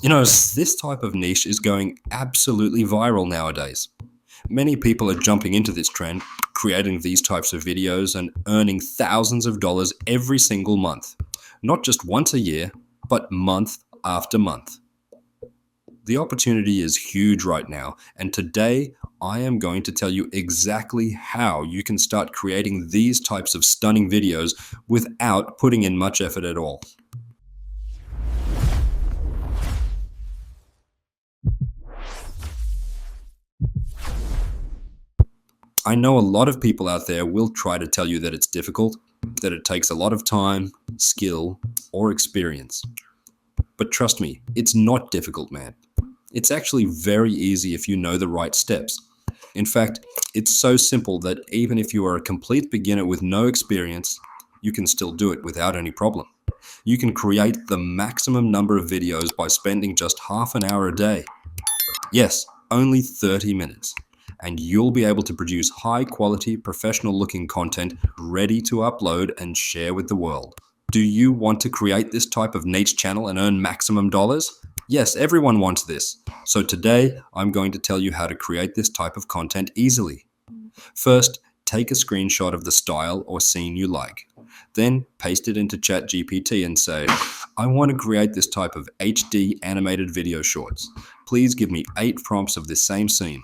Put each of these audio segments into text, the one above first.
This type of niche is going absolutely viral nowadays. Many people are jumping into this trend, creating these types of videos and earning thousands of dollars every single month. Not just once a year, but month after month. The opportunity is huge right now, and today I am going to tell you exactly how you can start creating these types of stunning videos without putting in much effort at all. I know a lot of people out there will try to tell you that it's difficult, that it takes a lot of time, skill, or experience. But trust me, it's not difficult, man. It's actually very easy if you know the right steps. In fact, it's so simple that even if you are a complete beginner with no experience, you can still do it without any problem. You can create the maximum number of videos by spending just half an hour a day. Yes, only 30 minutes. And you'll be able to produce high quality, professional looking content ready to upload and share with the world. Do you want to create this type of niche channel and earn maximum dollars? Yes, everyone wants this. So today, I'm going to tell you how to create this type of content easily. First, take a screenshot of the style or scene you like. Then paste it into ChatGPT and say, I want to create this type of HD animated video shorts. Please give me 8 prompts of this same scene.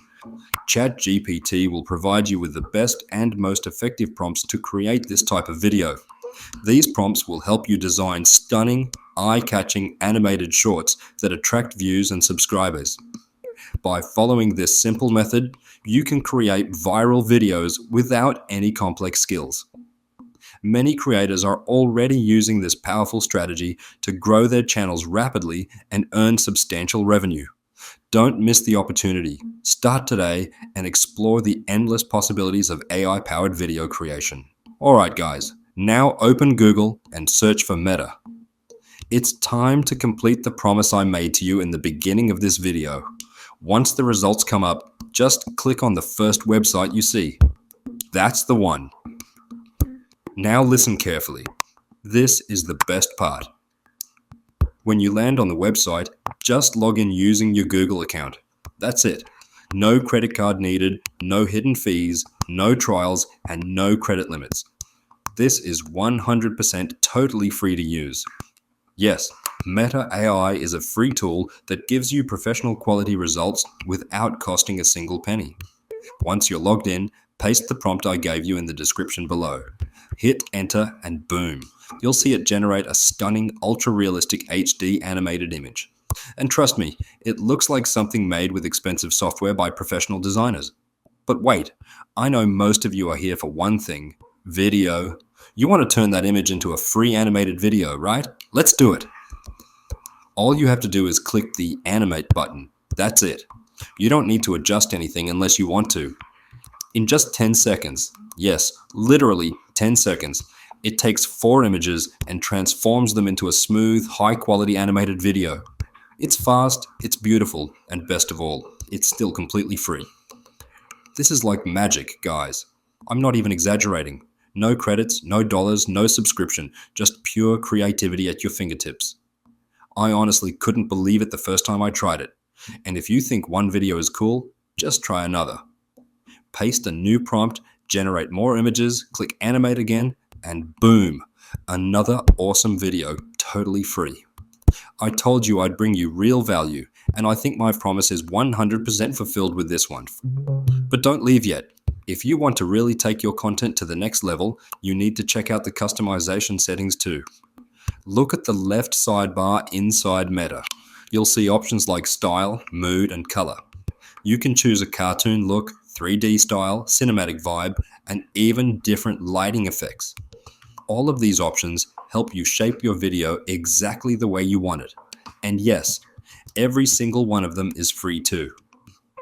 ChatGPT will provide you with the best and most effective prompts to create this type of video. These prompts will help you design stunning, eye-catching animated shorts that attract views and subscribers. By following this simple method, you can create viral videos without any complex skills. Many creators are already using this powerful strategy to grow their channels rapidly and earn substantial revenue. Don't miss the opportunity. Start today and explore the endless possibilities of AI-powered video creation. Alright guys, now open Google and search for Meta. It's time to complete the promise I made to you in the beginning of this video. Once the results come up, just click on the first website you see. That's the one. Now listen carefully. This is the best part. When you land on the website, just log in using your Google account. That's it. No credit card needed, no hidden fees, no trials, and no credit limits. This is 100% totally free to use. Yes, Meta AI is a free tool that gives you professional quality results without costing a single penny. Once you're logged in, paste the prompt I gave you in the description below. Hit enter and boom, you'll see it generate a stunning, ultra-realistic HD animated image. And trust me, it looks like something made with expensive software by professional designers. But wait, I know most of you are here for one thing, video. You want to turn that image into a free animated video, right? Let's do it. All you have to do is click the animate button. That's it. You don't need to adjust anything unless you want to. In just 10 seconds, yes, literally 10 seconds, it takes 4 images and transforms them into a smooth, high-quality animated video. It's fast, it's beautiful, and best of all, it's still completely free. This is like magic, guys. I'm not even exaggerating. No credits, no dollars, no subscription, just pure creativity at your fingertips. I honestly couldn't believe it the first time I tried it. And if you think one video is cool, just try another. Paste a new prompt, generate more images, click animate again, and boom, another awesome video, totally free. I told you I'd bring you real value, and I think my promise is 100% fulfilled with this one. But don't leave yet. If you want to really take your content to the next level, you need to check out the customization settings too. Look at the left sidebar inside Meta. You'll see options like style, mood, and color. You can choose a cartoon look, 3D style, cinematic vibe, and even different lighting effects. All of these options help you shape your video exactly the way you want it. And yes, every single one of them is free too.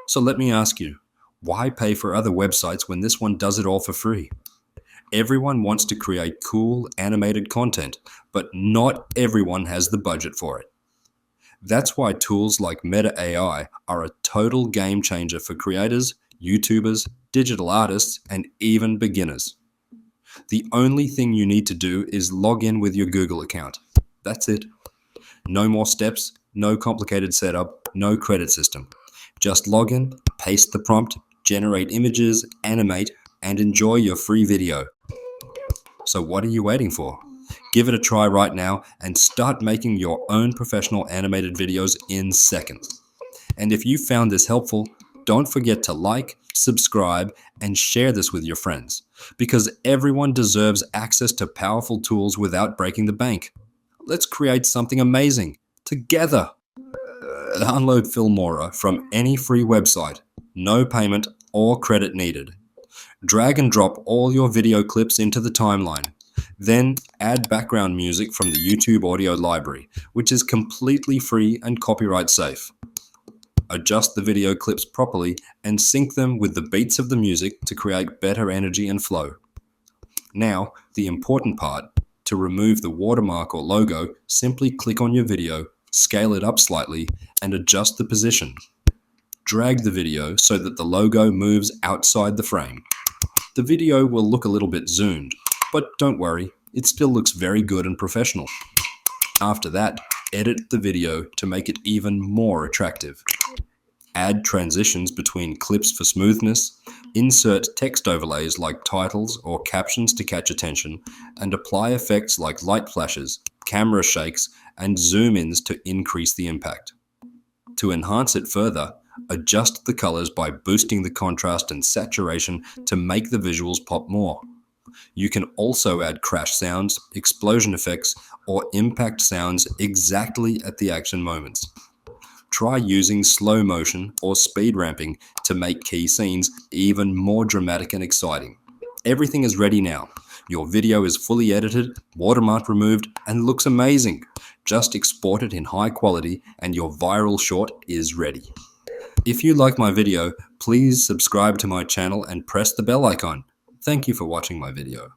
So let me ask you, why pay for other websites when this one does it all for free? Everyone wants to create cool animated content, but not everyone has the budget for it. That's why tools like Meta AI are a total game changer for creators, YouTubers, digital artists, and even beginners. The only thing you need to do is log in with your Google account. That's it. No more steps, no complicated setup, no credit system. Just log in, paste the prompt, generate images, animate, and enjoy your free video. So what are you waiting for? Give it a try right now and start making your own professional animated videos in seconds. And if you found this helpful, don't forget to like, subscribe, and share this with your friends, because everyone deserves access to powerful tools without breaking the bank. Let's create something amazing together. Download Filmora from any free website, no payment or credit needed. Drag and drop all your video clips into the timeline. Then add background music from the YouTube audio library, which is completely free and copyright safe. Adjust the video clips properly and sync them with the beats of the music to create better energy and flow. Now, the important part. To remove the watermark or logo, simply click on your video, scale it up slightly, and adjust the position. Drag the video so that the logo moves outside the frame. The video will look a little bit zoomed, but don't worry, it still looks very good and professional. After that, edit the video to make it even more attractive. Add transitions between clips for smoothness, insert text overlays like titles or captions to catch attention, and apply effects like light flashes, camera shakes, and zoom-ins to increase the impact. To enhance it further, adjust the colors by boosting the contrast and saturation to make the visuals pop more. You can also add crash sounds, explosion effects, or impact sounds exactly at the action moments. Try using slow motion or speed ramping to make key scenes even more dramatic and exciting. Everything is ready now. Your video is fully edited, watermark removed, and looks amazing. Just export it in high quality and your viral short is ready. If you like my video, please subscribe to my channel and press the bell icon. Thank you for watching my video.